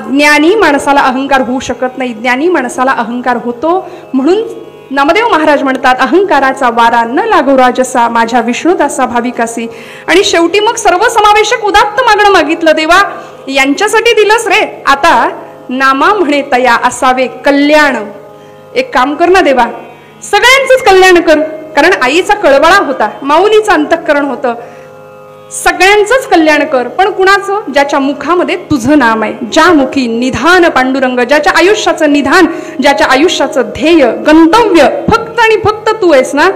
ज्ञानी माणसाला अहंकार होऊ शकत नाही, ज्ञानी माणसाला अहंकार होतो. म्हणून नामदेव महाराज म्हणतात, अहंकाराचा वारा न लागो राजसा, माझ्या विष्णुदासा भाविकासी. आणि शेवटी मग सर्वसमावेशक उदात्त मागणं मागितलं. देवा यांच्यासाठी दिलंस रे, आता नामा म्हणे तया असावे कल्याण. एक काम कर ना देवा, सगळ्यांचंच कल्याण कर. कारण आईचा कळवळा होता, माऊलीचं अंतःकरण होतं, सगळ्यांचंच कल्याण कर. पण कुणाचं? ज्याच्या मुखामध्ये तुझं नाम आहे, ज्या मुखी निधान पांडुरंग, ज्याच्या आयुष्याचं निधान, ज्याच्या आयुष्याचं ध्येय गंतव्य फक्त आणि फक्त तू आहेस ना,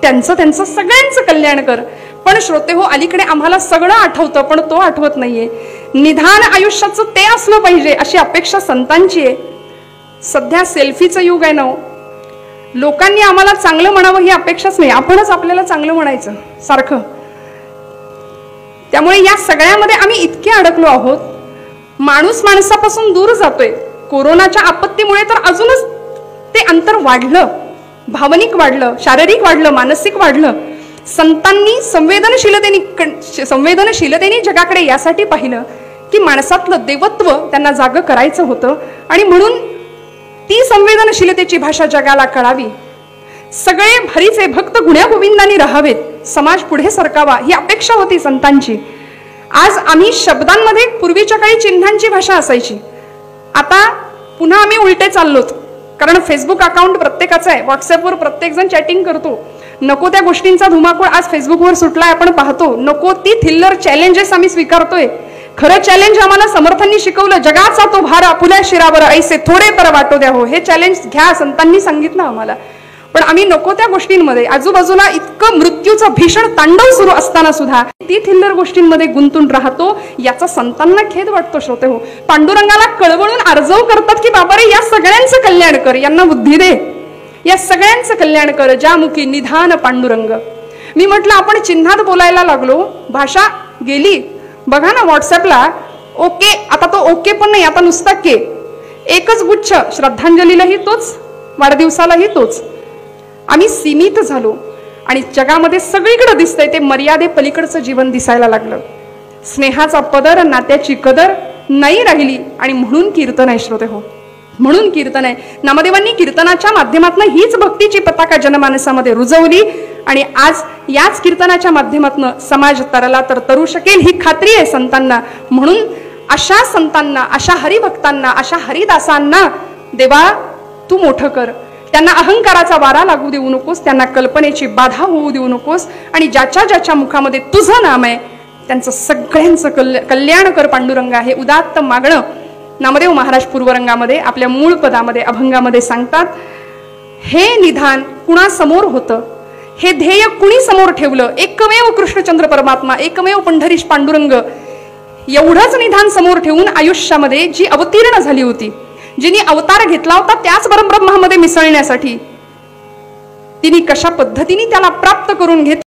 त्यांचं सगळ्यांचं कल्याण कर. पण श्रोते हो, अलीकडे आम्हाला सगळं आठवतं पण तो आठवत नाहीये. निधान आयुष्याचं ते असलं पाहिजे अशी अपेक्षा संतांची आहे. सध्या सेल्फीचं युग आहे ना, लोकांनी आम्हाला चांगलं म्हणावं ही अपेक्षाच नाही, आपणच आपल्याला चांगलं म्हणायचं सारखं. त्यामुळे या सगळ्यामध्ये आम्ही इतके अडकलो आहोत, माणूस माणसापासून दूर जातोय. कोरोनाच्या आपत्तीमुळे तर अजूनच ते अंतर वाढलं, भावनिक वाढलं, शारीरिक वाढलं, मानसिक वाढलं. संतांनी संवेदनशीलतेने जगाकडे यासाठी पाहिलं की माणसातलं देवत्व त्यांना जागं करायचं होतं. आणि म्हणून ती संवेदनशीलतेची भाषा जगाला कळावी. सगळे भरीचे भक्त गुण्या गोविंदांनी राहावेत, समाज पुढे सरकावा ही अपेक्षा होती संतांची. आज आम्ही शब्दांमध्ये पूर्वीच्या काळी चिन्हांची भाषा असायची, आता पुन्हा आम्ही उलटे चाललोत. कारण फेसबुक अकाउंट प्रत्येकाचं आहे, व्हॉट्सअपवर प्रत्येक जण चॅटिंग करतो. नको त्या गोष्टींचा धुमाकूळ आज फेसबुकवर सुटलाय, आपण पाहतो. नको ती थिल्लर चॅलेंजेस आम्ही स्वीकारतोय. खरं चॅलेंज आम्हाला समर्थांनी शिकवलं, जगाचा तो भार आपुल्या शिरावर ऐसे थोडे पर वाटो द्या हो. हे चॅलेंज घ्या, संतांनी सांगितलं आम्हाला. पण आम्ही नको त्या गोष्टींमध्ये, आजूबाजूला इतकं मृत्यूचं भीषण तांडव सुरू असताना सुद्धा ती थिल्लर गोष्टींमध्ये गुंतून राहतो. याचा संतांना खेद वाटतो. श्रोते हो, पांडुरंगाला कळवळून आर्जव करतात की बाबा रे, या सगळ्यांचं कल्याण कर, यांना बुद्धी दे, या सगळ्यांचं कल्याण कर, ज्यामुखी निधान पांडुरंग. मी म्हटलं आपण चिन्हात बोलायला लागलो, भाषा गेली. बघा ना व्हॉट्सअपला ओके, आता तो ओके पण नाही, आता नुसता के. एकच गुच्छ, श्रद्धांजलीलाही तोच, वाढदिवसालाही तोच. आम्ही सीमित झालो आणि जगामध्ये सगळीकडे दिसतंय ते मर्यादे पलीकडचं जीवन दिसायला लागलं. स्नेहाचा पदर, नात्याची कदर नाही राहिली. आणि म्हणून कीर्तन आहे श्रोते हो, म्हणून कीर्तन आहे. नामदेवांनी कीर्तनाच्या माध्यमातून हीच भक्तीची पताका जनमानसामध्ये रुजवली. आणि आज याच कीर्तनाच्या माध्यमातून समाज तरला तर तरू शकेल ही खात्री आहे संतांना. म्हणून अशा संतांना, अशा हरिभक्तांना, अशा हरिदासांना देवा तू मोठं कर. त्यांना अहंकाराचा वारा लागू देऊ नकोस, त्यांना कल्पनेची बाधा होऊ देऊ नकोस. आणि ज्याच्या ज्याच्या मुखामध्ये तुझं नाम आहे त्यांचं सगळ्यांचं कल्याण कर पांडुरंगा. हे उदात्त मागणं नामदेव महाराज पूर्वरंगामध्ये आपल्या मूळ पदामध्ये अभंगामध्ये सांगतात. हे निधान कुणासमोर होतं, हे ध्येय कुणी समोर ठेवलं? एकमेव कृष्णचंद्र परमात्मा, एकमेव पंढरीश पांडुरंग. एवढंच निधान समोर ठेवून आयुष्यामध्ये जी अवतीर्ण झाली होती, जिने अवतार घेतला होता त्याच परब्रह्मामध्ये मिसळण्यासाठी, तिने कशा पद्धतीने त्याला प्राप्त करून घेतलं